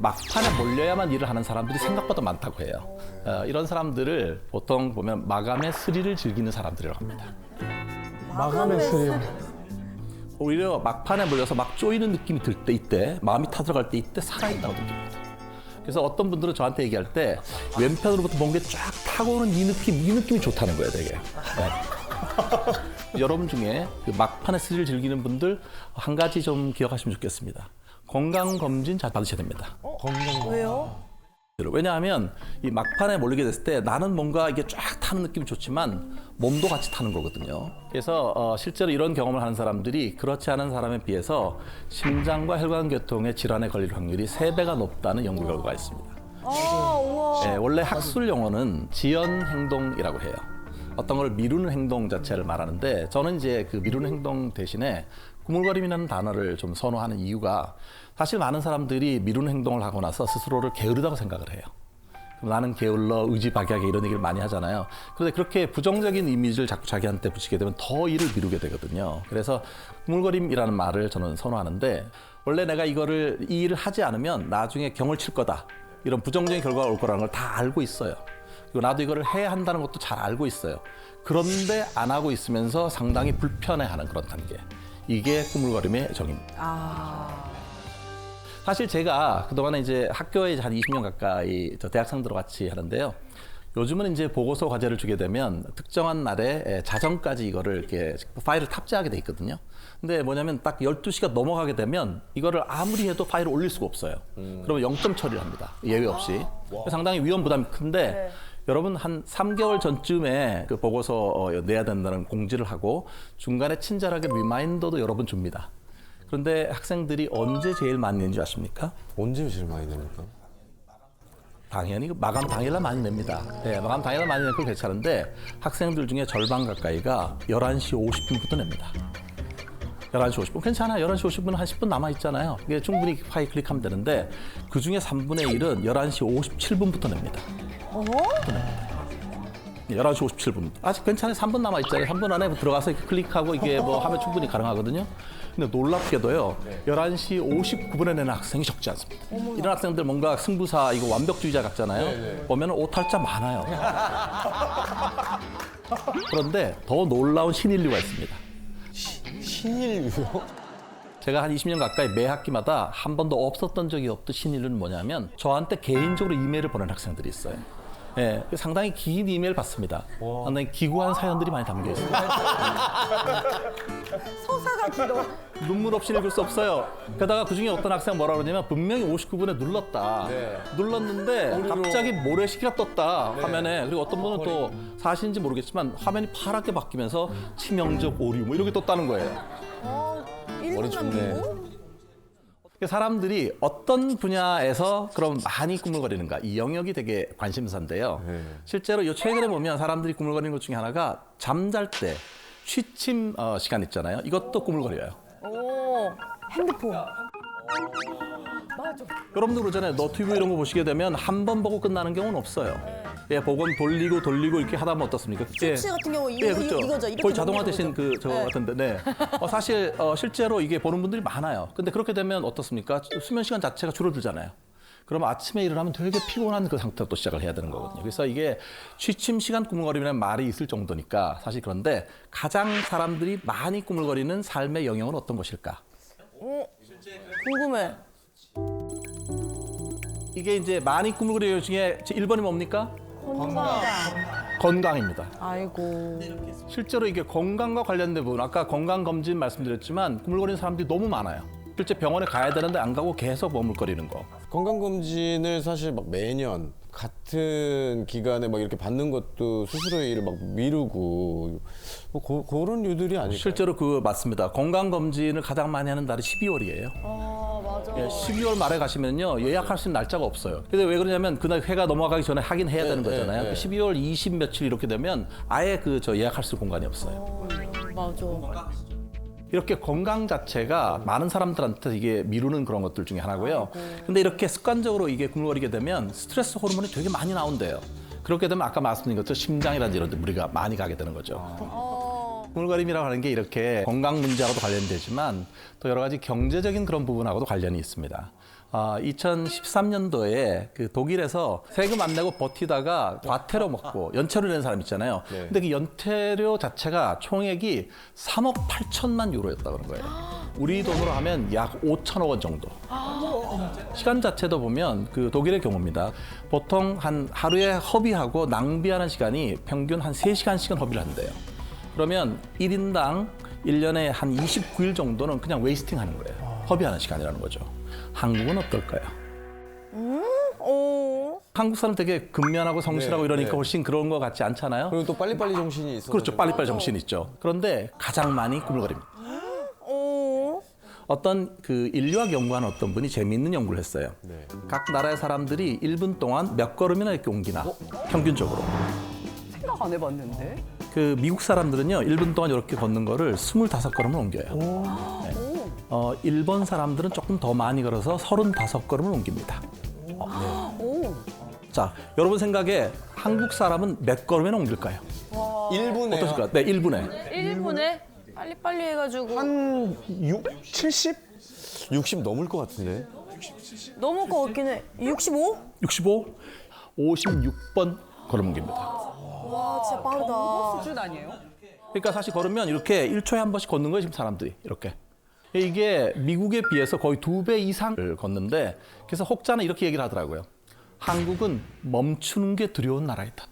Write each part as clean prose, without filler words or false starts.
막판에 몰려야만 일을 하는 사람들이 생각보다 많다고 해요. 이런 사람들을 보통 보면 마감의 스릴을 즐기는 사람들이라고 합니다. 마감의 스릴. 오히려 막판에 몰려서 막 쪼이는 느낌이 들 때 이때, 마음이 타들어갈 때 이때 살아있다고 느낍니다. 그래서 어떤 분들은 저한테 얘기할 때 왼편으로부터 뭔가 쫙 타고 오는 이 느낌이 좋다는 거예요, 되게. 네. 여러분 중에 그 막판의 스릴을 즐기는 분들 한 가지 좀 기억하시면 좋겠습니다. 건강검진 잘 받으셔야 됩니다. 왜요? 왜냐하면 이 막판에 몰리게 됐을 때 나는 뭔가 이게 쫙 타는 느낌이 좋지만 몸도 같이 타는 거거든요. 그래서 실제로 이런 경험을 하는 사람들이 그렇지 않은 사람에 비해서 심장과 혈관계통의 질환에 걸릴 확률이 3배가 높다는 연구 결과가 있습니다. 우와. 네, 원래 학술 용어는 지연 행동이라고 해요. 어떤 걸 미루는 행동 자체를 말하는데 저는 이제 그 미루는 행동 대신에 꾸물거림이라는 단어를 좀 선호하는 이유가 사실 많은 사람들이 미루는 행동을 하고 나서 스스로를 게으르다고 생각을 해요. 그럼 나는 게을러, 의지박약해 이런 얘기를 많이 하잖아요. 그런데 그렇게 부정적인 이미지를 자꾸 자기한테 붙이게 되면 더 일을 미루게 되거든요. 그래서 꾸물거림이라는 말을 저는 선호하는데 원래 내가 이 일을 하지 않으면 나중에 경을 칠 거다. 이런 부정적인 결과가 올 거라는 걸 다 알고 있어요. 그리고 나도 이거를 해야 한다는 것도 잘 알고 있어요. 그런데 안 하고 있으면서 상당히 불편해하는 그런 단계. 이게 꾸물거림의 정의입니다. 사실 제가 그동안에 이제 학교에 한 20년 가까이 저 대학생들과 같이 하는데요. 요즘은 이제 보고서 과제를 주게 되면 특정한 날에 자정까지 이거를 이렇게 파일을 탑재하게 돼 있거든요. 근데 뭐냐면 딱 12시가 넘어가게 되면 이거를 아무리 해도 파일을 올릴 수가 없어요. 그러면 0점 처리를 합니다. 예외 없이. 상당히 위험 부담이 큰데 여러분 한 3개월 전쯤에 그 보고서 내야 된다는 공지를 하고 중간에 친절하게 리마인더도 여러 번 줍니다. 그런데 학생들이 언제 제일 많이 내는지 아십니까? 언제 제일 많이 냅니까? 당연히 마감 당일날 많이 냅니다. 네, 마감 당일날 많이 내는 건 괜찮은데 학생들 중에 절반 가까이가 11시 50분부터 냅니다. 11시 50분 괜찮아요. 11시 50분은 한 10분 남아있잖아요. 이게 충분히 파일 클릭하면 되는데 그중에 3분의 1은 11시 57분부터 냅니다. 11시 57분. 아직 괜찮아요. 3분 남아있잖아요. 3분 안에 들어가서 이렇게 클릭하고 이게 뭐 하면 충분히 가능하거든요. 근데 놀랍게도요. 11시 59분에 내는 학생이 적지 않습니다. 이런 학생들 뭔가 승부사 이거 완벽주의자 같잖아요. 보면 오탈자 많아요. 그런데 더 놀라운 신인류가 있습니다. 신일유요? 제가 한 20년 가까이 매 학기마다 한 번도 없었던 적이 없던 신인류는 뭐냐면 저한테 개인적으로 이메일을 보낸 학생들이 있어요. 예, 상당히 긴 이메일 받습니다. 상당히 기구한 사연들이 많이 담겨 있어요. 서사가 길어. 눈물 없이 읽을 수 없어요. 게다가 그중에 어떤 학생은 뭐라 그러냐면 분명히 59분에 눌렀다. 눌렀는데 갑자기 모래시계가 떴다 화면에. 그리고 어떤 분은 또 사실인지 모르겠지만 화면이 파랗게 바뀌면서 치명적 오류 뭐 이렇게 떴다는 거예요. 일본 좋네. 남기고? 사람들이 어떤 분야에서 그럼 많이 꾸물거리는가 이 영역이 되게 관심사인데요. 실제로 요 최근에 보면 사람들이 꾸물거리는 것 중에 하나가 잠잘 때 취침 시간 있잖아요. 이것도 꾸물거려요. 핸드폰. 맞아. 여러분도 그러잖아요. 너튜브 이런 거 보시게 되면 한 번 보고 끝나는 경우는 없어요. 예, 보건 돌리고 이렇게 하다 보면 어떻습니까? 쇼츠 같은 경우 그렇죠. 이거죠. 이렇게 거의 자동화 넘기는 되신 거죠. 저거 같은데, 네. 사실 실제로 이게 보는 분들이 많아요. 근데 그렇게 되면 어떻습니까? 수면 시간 자체가 줄어들잖아요. 그럼 아침에 일어나면 되게 피곤한 그 상태로 또 시작을 해야 되는 거거든요. 그래서 이게 취침 시간 꾸물거리라는 말이 있을 정도니까 사실 그런데 가장 사람들이 많이 꾸물거리는 삶의 영역은 어떤 것일까? 궁금해. 이게 이제 많이 꾸물거리는 중에 1번이 뭡니까? 건강입니다. 아이고. 실제로 이게 건강과 관련된 부분, 아까 건강검진 말씀드렸지만 꾸물거리는 사람들이 너무 많아요. 실제 병원에 가야 되는데 안 가고 계속 머물거리는 거. 건강검진을 사실 막 매년 같은 기간에 막 이렇게 받는 것도 스스로의 일을 막 미루고 뭐 그런 류들이 아닐까요? 실제로 맞습니다. 건강검진을 가장 많이 하는 달이 12월이에요. 맞아. 12월 말에 가시면요 예약할 수 있는 날짜가 없어요. 근데 왜 그러냐면 그날 해가 넘어가기 전에 하긴 해야 되는 거잖아요. 12월 20 며칠 이렇게 되면 아예 예약할 수 있는 공간이 없어요. 맞아. 이렇게 건강 자체가 많은 사람들한테 이게 미루는 그런 것들 중에 하나고요. 근데 이렇게 습관적으로 이게 꾸물거리게 되면 스트레스 호르몬이 되게 많이 나온대요. 그렇게 되면 아까 말씀드린 것처럼 심장이라든지 이런 데 무리가 많이 가게 되는 거죠. 꾸물거림이라고 하는 게 이렇게 건강 문제하고도 관련되지만 또 여러 가지 경제적인 그런 부분하고도 관련이 있습니다. 2013년도에 그 독일에서 세금 안 내고 버티다가 과태료 먹고 연체료 내는 사람 있잖아요. 네. 근데 그 연체료 자체가 총액이 3억 8천만 유로였다 그런 거예요. 우리 돈으로 하면 약 5천억 원 정도. 시간 자체도 보면 그 독일의 경우입니다. 보통 한 하루에 허비하고 낭비하는 시간이 평균 한 3시간씩은 허비를 한대요. 그러면 1인당 1년에 한 29일 정도는 그냥 웨이스팅 하는 거예요. 허비하는 시간이라는 거죠. 한국은 어떨까요? 한국 사람 되게 근면하고 성실하고 네, 이러니까 네. 훨씬 그런 것 같지 않잖아요? 그리고 또 빨리빨리 정신이 있어. 그렇죠. 빨리빨리 정신 있죠. 그런데 가장 많이 꾸물거립니다. 어떤 그 인류학 연구하는 어떤 분이 재미있는 연구를 했어요. 네. 각 나라의 사람들이 1분 동안 몇 걸음이나 이렇게 옮기나 평균적으로. 생각 안 해봤는데. 그 미국 사람들은요 1분 동안 이렇게 걷는 거를 25걸음을 옮겨요. 네. 일본 사람들은 조금 더 많이 걸어서 35걸음을 옮깁니다. 자, 여러분 생각에 한국 사람은 몇 걸음이나 옮길까요? 1분에 어떠실까요? 네, 1분에. 1분에 빨리빨리 해가지고 한 70? 60 넘을 것 같은데. 넘을 것 같긴 해. 65? 65, 56번 걸음 옮깁니다. 와 진짜 빠르다. 수준 아니에요? 그러니까 사실 걸으면 이렇게 1초에 한 번씩 걷는 거예요, 지금 사람들이. 이렇게. 이게 미국에 비해서 거의 2배 이상을 걷는데 그래서 혹자는 이렇게 얘기를 하더라고요. 한국은 멈추는 게 두려운 나라이다.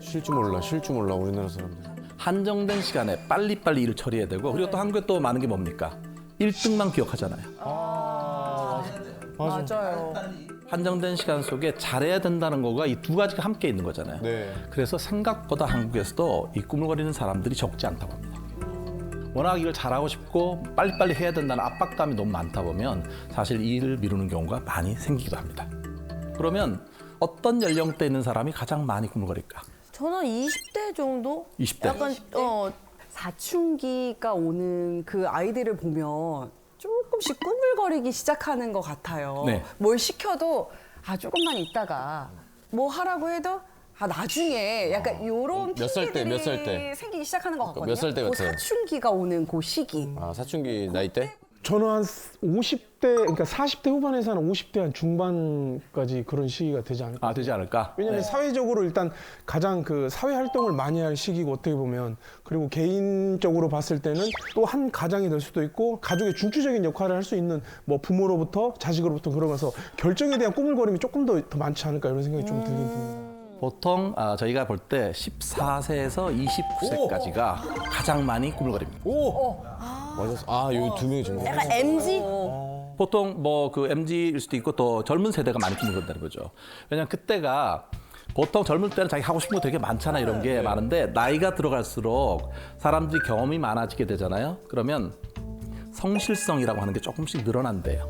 쉴 줄 몰라 우리나라 사람들. 한정된 시간에 빨리빨리 일을 처리해야 되고 그리고 또 한국에 또 많은 게 뭡니까? 1등만 기억하잖아요. 맞아요. 한정된 시간 속에 잘해야 된다는 거가 이 두 가지가 함께 있는 거잖아요. 네. 그래서 생각보다 한국에서도 이 꾸물거리는 사람들이 적지 않다고 합니다. 워낙 이걸 잘하고 싶고 빨리빨리 해야 된다는 압박감이 너무 많다 보면 사실 이 일을 미루는 경우가 많이 생기기도 합니다. 그러면 어떤 연령대에 있는 사람이 가장 많이 꾸물거릴까? 저는 20대 정도? 20대. 약간 사춘기가 오는 그 아이들을 보면 조금씩 꾸물거리기 시작하는 것 같아요. 네. 뭘 시켜도 조금만 있다가 뭐 하라고 해도 나중에 약간 요런 몇 살 때, 몇 살 때? 핑계들이 생기기 시작하는 것 같거든요. 몇 살 때 그 같아요? 사춘기가 오는 그 시기. 사춘기 나이 때? 저는 한 50대, 그러니까 40대 후반에서 한 50대 한 중반까지 그런 시기가 되지 않을까. 되지 않을까? 왜냐면 사회적으로 일단 가장 그 사회 활동을 많이 할 시기고 어떻게 보면 그리고 개인적으로 봤을 때는 또 한 가장이 될 수도 있고 가족의 중추적인 역할을 할 수 있는 뭐 부모로부터 자식으로부터 그러면서 결정에 대한 꾸물거림이 조금 더 많지 않을까 이런 생각이 좀 들긴 듭니다. 보통 저희가 볼 때 14세에서 29세까지가 가장 많이 꾸물거립니다. 맞았어. 요 두 명이 정도. 약간 MZ? 보통 뭐 그 MZ일 수도 있고 또 젊은 세대가 많이 꾸물거린다는 거죠. 왜냐하면 그때가 보통 젊을 때는 자기 하고 싶은 거 되게 많잖아 이런 게 많은데 나이가 들어갈수록 사람들이 경험이 많아지게 되잖아요. 그러면 성실성이라고 하는 게 조금씩 늘어난대요.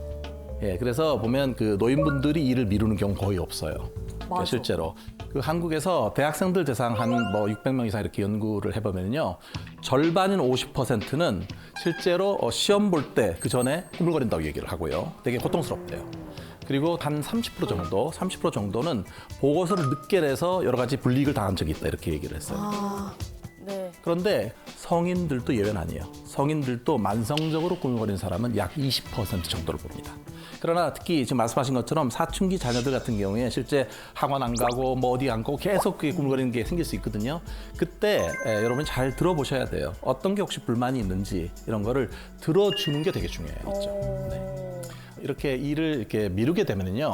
예, 그래서 보면 그 노인분들이 일을 미루는 경우 거의 없어요. 실제로 그 한국에서 대학생들 대상 한 뭐 600명 이상 이렇게 연구를 해보면요, 절반인 50%는 실제로 시험 볼 때 그 전에 꾸물거린다고 얘기를 하고요. 되게 고통스럽대요. 그리고 한 30% 정도는 보고서를 늦게 내서 여러 가지 불이익을 당한 적이 있다 이렇게 얘기를 했어요. 네. 그런데 성인들도 예외는 아니에요. 성인들도 만성적으로 꾸물거리는 사람은 약 20% 정도를 봅니다. 그러나 특히 지금 말씀하신 것처럼 사춘기 자녀들 같은 경우에 실제 학원 안 가고 뭐 어디 안 가고 계속 꾸물거리는 게 생길 수 있거든요. 그때 여러분이 잘 들어보셔야 돼요. 어떤 게 혹시 불만이 있는지 이런 거를 들어주는 게 되게 중요해요. 네. 이렇게 일을 이렇게 미루게 되면요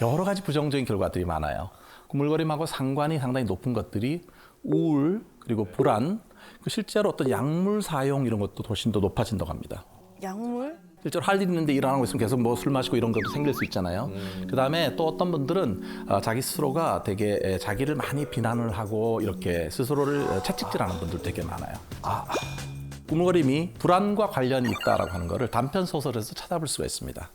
여러 가지 부정적인 결과들이 많아요. 꾸물거림하고 상관이 상당히 높은 것들이 우울 그리고 불안, 실제로 어떤 약물 사용 이런 것도 훨씬 더 높아진다고 합니다. 약물? 실제로 할 일 있는데 일 안 하고 있으면 계속 뭐 술 마시고 이런 것도 생길 수 있잖아요. 그다음에 또 어떤 분들은 자기 스스로가 되게 자기를 많이 비난을 하고 이렇게 스스로를 채찍질하는 분들 되게 많아요. 꾸물거림이 불안과 관련이 있다라고 하는 거를 단편 소설에서 찾아볼 수가 있습니다.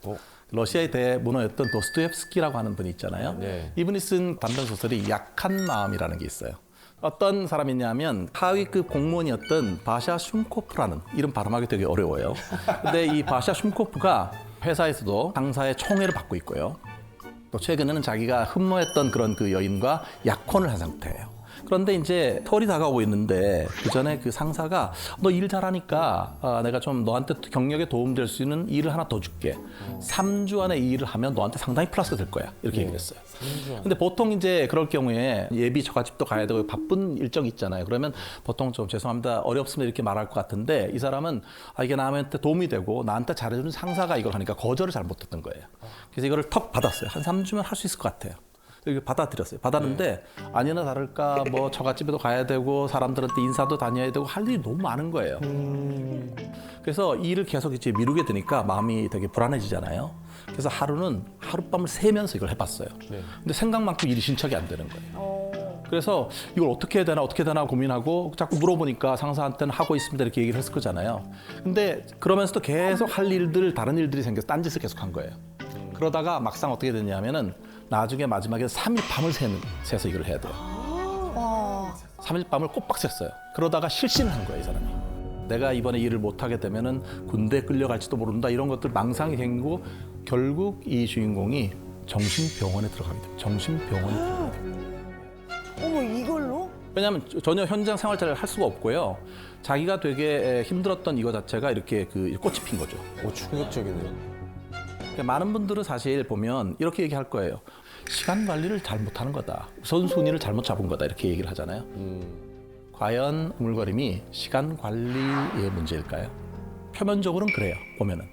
러시아의 대문호였던 도스토옙스키라고 하는 분이 있잖아요. 네. 이분이 쓴 단편 소설이 약한 마음이라는 게 있어요. 어떤 사람이냐면 하위급 공무원이었던 바샤 슌코프라는 이름 발음하기 되게 어려워요. 근데 이 바샤 슌코프가 회사에서도 상사의 총애를 받고 있고요. 또 최근에는 자기가 흠모했던 그런 그 여인과 약혼을 한 상태예요. 그런데 이제 털이 다가오고 있는데 그 전에 그 상사가 너 일 잘하니까 내가 좀 너한테 경력에 도움될 수 있는 일을 하나 더 줄게. 3주 안에 이 일을 하면 너한테 상당히 플러스가 될 거야. 이렇게 얘기를 했어요. 근데 보통 이제 그럴 경우에 예비 처갓집도 가야 되고 바쁜 일정이 있잖아요. 그러면 보통 좀 죄송합니다. 어렵습니다. 이렇게 말할 것 같은데 이 사람은 이게 나한테 도움이 되고 나한테 잘해주는 상사가 이걸 하니까 거절을 잘 못했던 거예요. 그래서 이거를 턱 받았어요. 한 3주면 할 수 있을 것 같아요. 이렇게 받아들였어요. 받았는데 아니나 다를까 뭐 처갓집에도 가야 되고 사람들한테 인사도 다녀야 되고 할 일이 너무 많은 거예요. 그래서 이 일을 계속 이제 미루게 되니까 마음이 되게 불안해지잖아요. 그래서 하루는 하룻밤을 새면서 이걸 해봤어요. 근데 생각만큼 일이 진척이 안 되는 거예요. 그래서 이걸 어떻게 해야 되나 고민하고 자꾸 물어보니까 상사한테는 하고 있습니다 이렇게 얘기를 했을 거잖아요. 근데 그러면서도 계속 할 일들 다른 일들이 생겨서 딴짓을 계속 한 거예요. 그러다가 막상 어떻게 됐냐면은 나중에 마지막에 3일 밤을 새서 이걸 해야 돼요. 3일 밤을 꼬박 샜어요. 그러다가 실신을 한 거예요, 이 사람이. 내가 이번에 일을 못하게 되면은 군대에 끌려갈지도 모른다 이런 것들 망상이 생기고 결국 이 주인공이 정신병원에 들어가게 됩니다. 정신병원에 들어가게 됩니다. 어머, 이걸로? 왜냐하면 전혀 현장 생활자를 할 수가 없고요. 자기가 되게 힘들었던 이거 자체가 이렇게 그 꽃이 핀 거죠. 오, 충격적이네요. 그러니까 많은 분들은 사실 보면 이렇게 얘기할 거예요. 시간 관리를 잘못하는 거다. 우선순위를 잘못 잡은 거다. 이렇게 얘기를 하잖아요. 과연 우물거림이 시간 관리의 문제일까요? 표면적으로는 그래요. 보면은.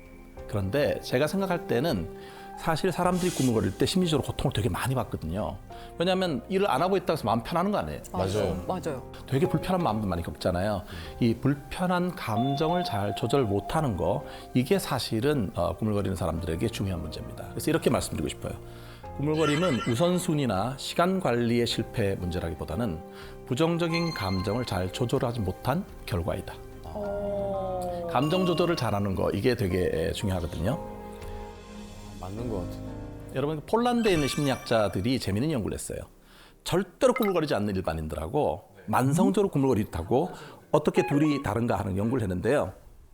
그런데 제가 생각할 때는 사실 사람들이 꾸물거릴 때 심리적으로 고통을 되게 많이 받거든요. 왜냐하면 일을 안 하고 있다고 해서 마음 편하는 거 아니에요. 맞아요. 되게 불편한 마음도 많이 겪잖아요. 이 불편한 감정을 잘 조절 못하는 거 이게 사실은 꾸물거리는 사람들에게 중요한 문제입니다. 그래서 이렇게 말씀드리고 싶어요. 꾸물거림은 우선순위나 시간 관리의 실패 문제라기보다는 부정적인 감정을 잘 조절하지 못한 결과이다. 감정 조절을 잘하는 거 이게 되게 중요하거든요. 맞는 것 같아요. 여러분 폴란드에 있는 심리학자들이 재미있는 연구를 했어요. 절대로 꾸물거리지 않는 일반인들하고 만성적으로 꾸물거리다고 어떻게 둘이 다른가 하는 연구를 했는데요.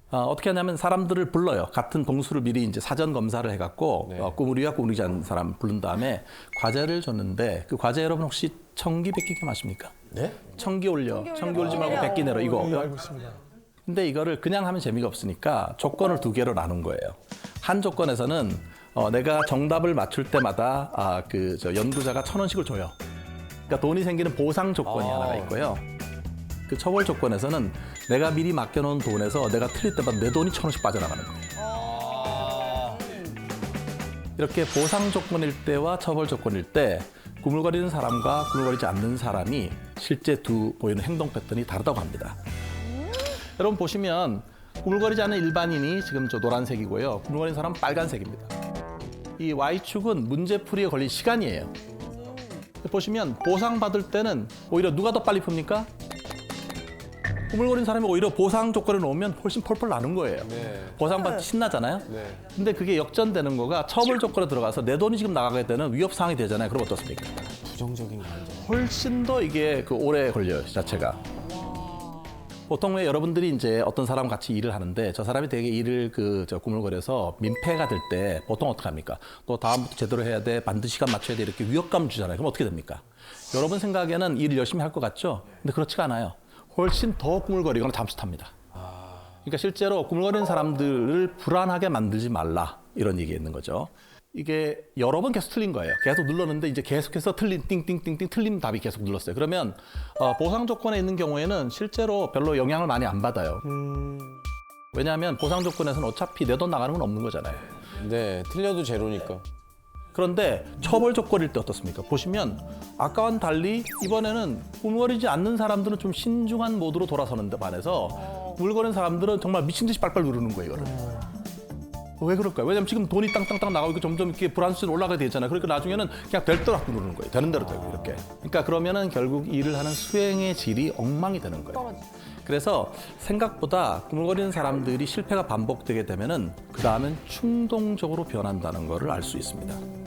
어떻게 하냐면 사람들을 불러요. 같은 동수를 미리 이제 사전 검사를 해갖고 꾸물이와 꾸물이지 않는 사람 부른 다음에 과제를 줬는데 그 과제 여러분 혹시 청기 백기 아십니까? 네? 청기 올려. 청기 올리지 말고 백기 내려 이거. 알고 있습니다. 근데 이거를 그냥 하면 재미가 없으니까 조건을 2개로 나눈 거예요. 한 조건에서는 내가 정답을 맞출 때마다 연구자가 1,000원씩을 줘요. 그러니까 돈이 생기는 보상 조건이 하나가 있고요. 그 처벌 조건에서는 내가 미리 맡겨놓은 돈에서 내가 틀릴 때마다 내 돈이 1,000원씩 빠져나가는 거예요. 이렇게 보상 조건일 때와 처벌 조건일 때 꾸물거리는 사람과 꾸물거리지 않는 사람이 실제 보이는 행동 패턴이 다르다고 합니다. 여러분 보시면 꾸물거리지 않는 일반인이 지금 저 노란색이고요. 꾸물거리는 사람은 빨간색입니다. 이 Y축은 문제풀이에 걸린 시간이에요. 보시면 보상받을 때는 오히려 누가 더 빨리 풉니까? 꾸물거리는 사람이 오히려 보상 조건을 놓으면 훨씬 펄펄 나는 거예요. 보상받기 신나잖아요. 근데 그게 역전되는 거가 처벌 조건에 들어가서 내 돈이 지금 나가게 되는 위협 상황이 되잖아요. 그럼 어떻습니까? 부정적인 감정. 훨씬 더 이게 오래 걸려요, 자체가. 보통 왜 여러분들이 이제 어떤 사람 같이 일을 하는데 저 사람이 되게 일을 꾸물거려서 민폐가 될 때 보통 어떻게 합니까? 또 다음부터 제대로 해야 돼, 반드시 시간 맞춰야 돼 이렇게 위협감 주잖아요. 그럼 어떻게 됩니까? 여러분 생각에는 일을 열심히 할 것 같죠? 근데 그렇지가 않아요. 훨씬 더 꾸물거리거나 잠수 탑니다. 그러니까 실제로 꾸물거리는 사람들을 불안하게 만들지 말라 이런 얘기가 있는 거죠. 이게 여러 번 계속 틀린 거예요. 계속 눌렀는데 이제 계속해서 띵띵띵띵 틀린 답이 계속 눌렀어요. 그러면 보상 조건에 있는 경우에는 실제로 별로 영향을 많이 안 받아요. 왜냐하면 보상 조건에서는 어차피 내 돈 나가는 건 없는 거잖아요. 네, 틀려도 제로니까. 그런데 처벌 조건일 때 어떻습니까? 보시면 아까와는 달리 이번에는 꾸물거리지 않는 사람들은 좀 신중한 모드로 돌아서는데 반해서 꾸물거리는 사람들은 정말 미친 듯이 빨빨 누르는 거예요, 이거를. 왜 그럴까요? 왜냐면 지금 돈이 땅땅땅 나가고 점점 이렇게 불안수준 올라가게 되잖아요. 그러니까 나중에는 그냥 될 대로 누르는 거예요. 되는 대로 되고 이렇게. 그러니까 그러면은 결국 일을 하는 수행의 질이 엉망이 되는 거예요. 그래서 생각보다 꾸물거리는 사람들이 실패가 반복되게 되면은 그 다음엔 충동적으로 변한다는 거를 알 수 있습니다.